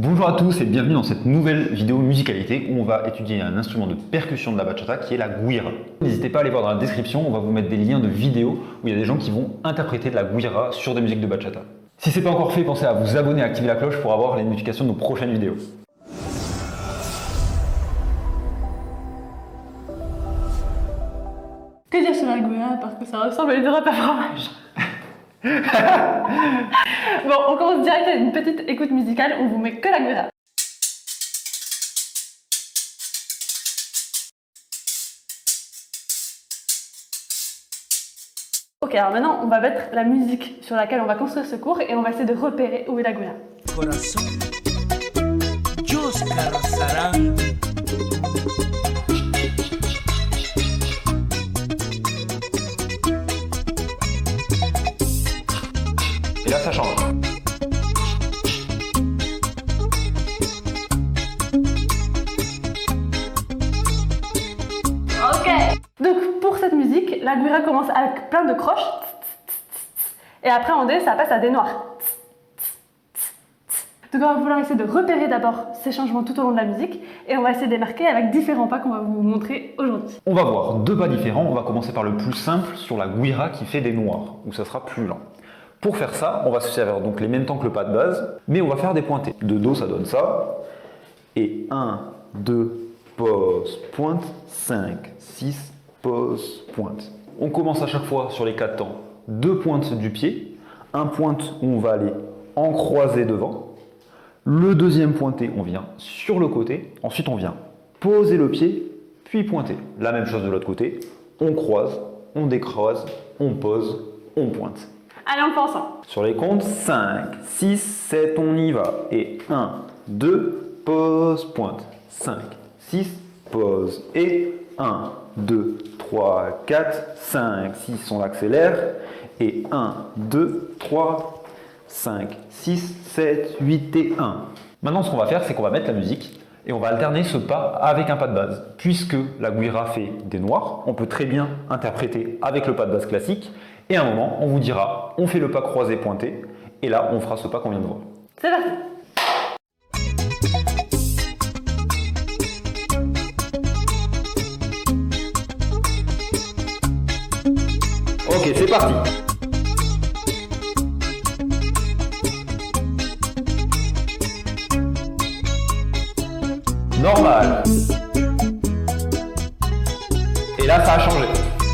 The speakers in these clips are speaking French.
Bonjour à tous et bienvenue dans cette nouvelle vidéo musicalité où on va étudier un instrument de percussion de la bachata qui est la güira. N'hésitez pas à aller voir dans la description, on va vous mettre des liens de vidéos où il y a des gens qui vont interpréter de la güira sur des musiques de bachata. Si ce n'est pas encore fait, pensez à vous abonner et à activer la cloche pour avoir les notifications de nos prochaines vidéos. Que dire sur la güira parce que ça ressemble à une droite à fromage. Bon, on commence direct avec une petite écoute musicale, on vous met que la güira. Ok, alors maintenant on va mettre la musique sur laquelle on va construire ce cours et on va essayer de repérer où est la güira. Corazón, Oscar Sarán. Et là ça change. Ok. Donc pour cette musique, la güira commence avec plein de croches. Et après en D, ça passe à des noirs. Donc on va vouloir essayer de repérer d'abord ces changements tout au long de la musique et on va essayer de les marquer avec différents pas qu'on va vous montrer aujourd'hui. On va voir deux pas différents, on va commencer par le plus simple sur la güira qui fait des noirs, où ça sera plus lent. Pour faire ça, on va se servir donc les mêmes temps que le pas de base, mais on va faire des pointés. De Do, ça donne ça. Et 1, 2, pause, pointe, 5, 6, pause, pointe. On commence à chaque fois sur les 4 temps, 2 pointes du pied, un pointe où on va aller en croisé devant. Le deuxième pointé, on vient sur le côté. Ensuite, on vient poser le pied, puis pointer. La même chose de l'autre côté. On croise, on décroise, on pose, on pointe. Allez, on fait ensemble. Sur les comptes, 5, 6, 7, on y va. Et 1, 2, pause, pointe. 5, 6, pause. Et 1, 2, 3, 4, 5, 6, on accélère. Et 1, 2, 3, 5, 6, 7, 8 et 1. Maintenant, ce qu'on va faire, c'est qu'on va mettre la musique et on va alterner ce pas avec un pas de base. Puisque la güira fait des noirs, on peut très bien interpréter avec le pas de base classique. Et à un moment, on vous dira, on fait le pas croisé pointé. Et là, on fera ce pas qu'on vient de voir. C'est parti. Ok, c'est parti. Normal. Et là, ça a changé.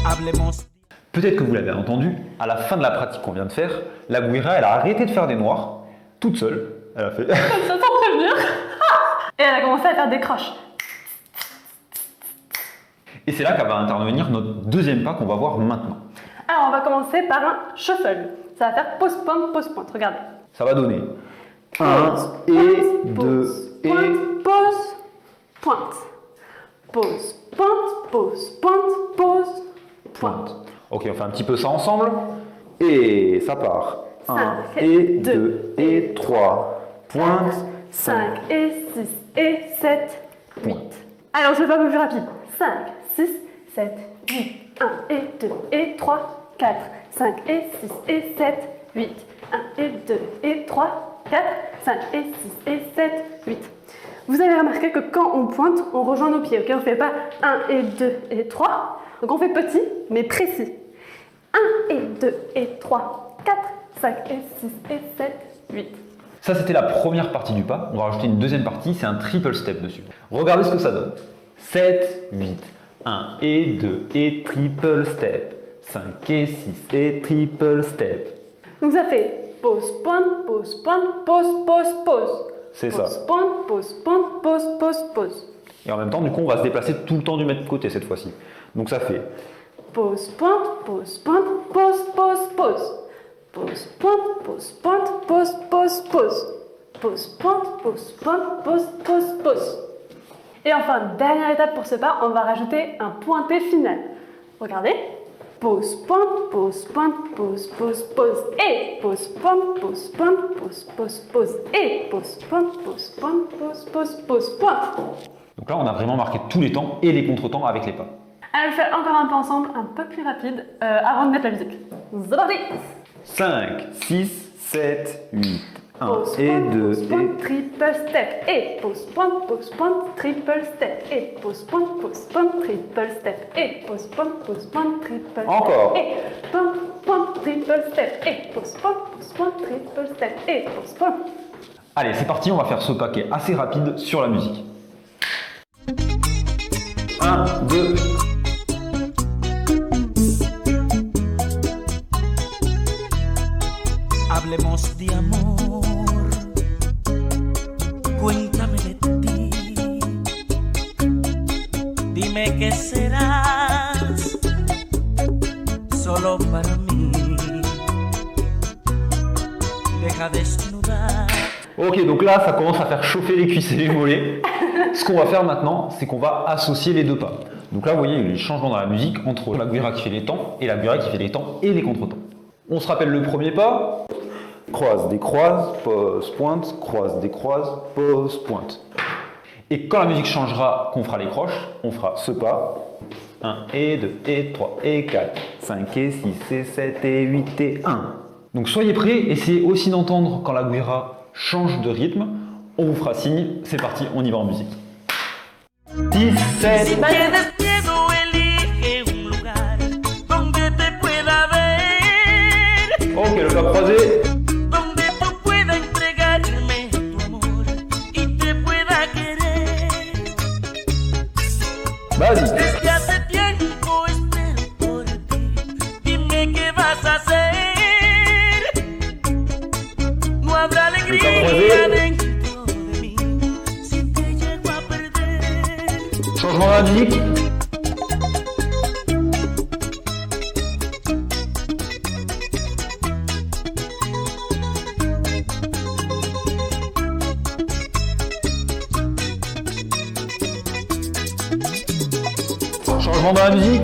Hablemos. Peut-être que vous l'avez entendu, à la fin de la pratique qu'on vient de faire, la güira, elle a arrêté de faire des noirs, toute seule. Elle a fait... Ça sans prévenir. Et elle a commencé à faire des croches. Et c'est là qu'elle va intervenir notre deuxième pas qu'on va voir maintenant. Alors on va commencer par un shuffle. Ça va faire pause pointe, regardez. Ça va donner 1 et 2 et... Pause, pointe. Pause, pointe, pause, pointe, pause, pointe. Ok, on fait un petit peu ça ensemble. Et ça part. 1 5 et 2 et 3. Pointe. 5 et 6 et 7, 8. Allez, on se fait un peu plus rapide. 5, 6, 7, 8. 1 et 2 et 3, 4, 5 et 6 et 7, 8. 1 et 2 et 3, 4, 5 et 6 et 7, 8. Vous avez remarqué que quand on pointe, on rejoint nos pieds. Ok, on ne fait pas 1 et 2 et 3. Donc on fait petit, mais précis. 1 et 2 et 3, 4, 5 et 6 et 7, 8. Ça, c'était la première partie du pas. On va rajouter une deuxième partie, c'est un triple step dessus. Regardez ce que ça donne. 7, 8, 1 et 2 et triple step. 5 et 6 et triple step. Donc ça fait pause, pointe, pause, pointe, pause, pause, pause. C'est ça. Pause, pointe, pause, pointe, pause, pause, pause. Et en même temps, du coup, on va se déplacer tout le temps du mètre côté cette fois-ci. Donc ça fait Pause, pointe, pause, pointe, pause, pause, pause. Pause, pointe, pause, pointe, pause, pause, pause. Pause, pointe, pause, pointe, pause, pause, pause. Et enfin, dernière étape pour ce pas, on va rajouter un pointé final. Regardez. Pause, pointe, pause, pointe, pause, pause, pause. Et pause, pointe, pause, pointe, pause, pause, pause. Et pause, pointe, pause, pointe, pause, pause, pause, pointe. Donc là, on a vraiment marqué tous les temps et les contre-temps avec les pas. Allez, on le fait encore un peu ensemble, un peu plus rapide, avant de mettre la musique. C'est parti. 5, 6, 7, 8. Pause, et point, 2 pause, point, et... triple step. Et pause, point, triple step. Et pause, point, triple step. Et pause, point, triple step. Encore. Et point, triple step. Et pause, point, triple step. Et pause, point. Allez, c'est parti, on va faire ce paquet assez rapide sur la musique. 1, 2... Hablemos de amor, cuéntame de ti, dime qué serás, solo para mí, deja desnudar. Ok, donc là, ça commence à faire chauffer les cuisses et les mollets. Ce qu'on va faire maintenant, c'est qu'on va associer les deux pas. Donc là, vous voyez les changements dans la musique entre la guira qui fait les temps et la guira qui fait les temps et les contretemps. On se rappelle le premier pas. Croise, décroise, pause, pointe, croise, décroise, pause, pointe. Et quand la musique changera, qu'on fera les croches, on fera ce pas. 1 et 2 et 3 et 4, 5 et 6 et 7 et 8 et 1. Donc soyez prêts, essayez aussi d'entendre quand la guira change de rythme. On vous fera signe, c'est parti, on y va en musique. 10, 7, Si tienes miedo, elige un lugar donde te pueda ver, ok, le pas croisé. donde tú puedas entregarme tu amor y te pueda querer. Vas-y. Desde hace tiempo espero por ti, dime qué vas a hacer. No habrá alegría dentro de mí si te llego a perder. Changement de la musique. Changement dans la musique.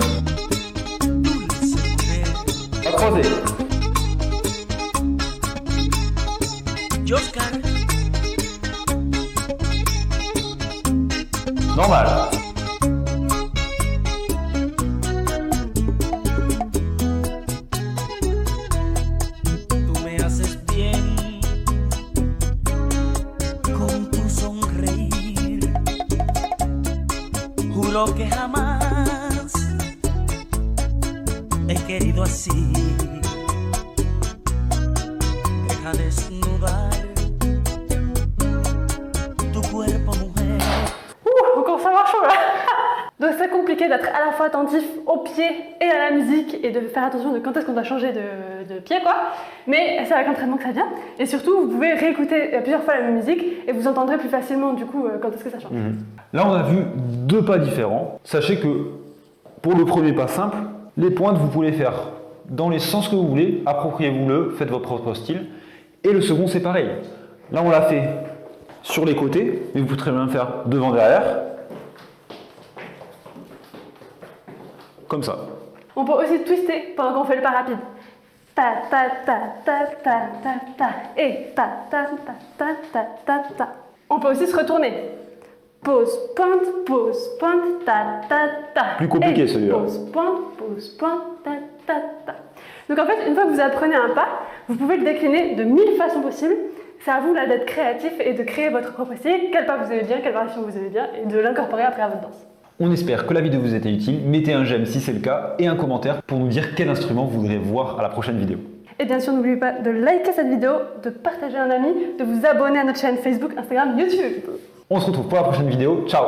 Dulce mujer, Pas croisé. Oscar, Normal. tú me haces bien con tu sonreír. Juro que jamás he querido así. Deja desnudar tu cuerpo, mujer. On commence à avoir chaud là. Donc c'est compliqué d'être à la fois attentif au pied et à la musique et de faire attention de quand est-ce qu'on doit changer de pied quoi. Mais c'est avec l'entraînement que ça vient. Et surtout, vous pouvez réécouter plusieurs fois la même musique et vous entendrez plus facilement du coup quand est-ce que ça change. Là, on a vu deux pas différents. Sachez que pour le premier pas simple, les pointes, vous pouvez les faire dans les sens que vous voulez. Appropriez-vous-le, faites votre propre style. Et le second, c'est pareil. Là, on l'a fait sur les côtés, mais vous pouvez très bien le faire devant-derrière. Comme ça. On peut aussi twister pendant qu'on fait le pas rapide. Ta ta ta ta ta ta ta et ta ta ta ta ta ta ta. On peut aussi se retourner. Pause, pointe, ta ta ta. Plus compliqué, Et celui-là. pause, pointe, ta ta ta. Donc en fait, une fois que vous apprenez un pas, vous pouvez le décliner de 1000 façons possibles. C'est à vous là d'être créatif et de créer votre propre style. Quel pas vous aimez bien, quelle variation vous aimez bien et de l'incorporer après à votre danse. On espère que la vidéo vous a été utile. Mettez un j'aime si c'est le cas et un commentaire pour nous dire quel instrument vous voudrez voir à la prochaine vidéo. Et bien sûr, n'oubliez pas de liker cette vidéo, de partager à un ami, de vous abonner à notre chaîne Facebook, Instagram, YouTube. On se retrouve pour la prochaine vidéo. Ciao!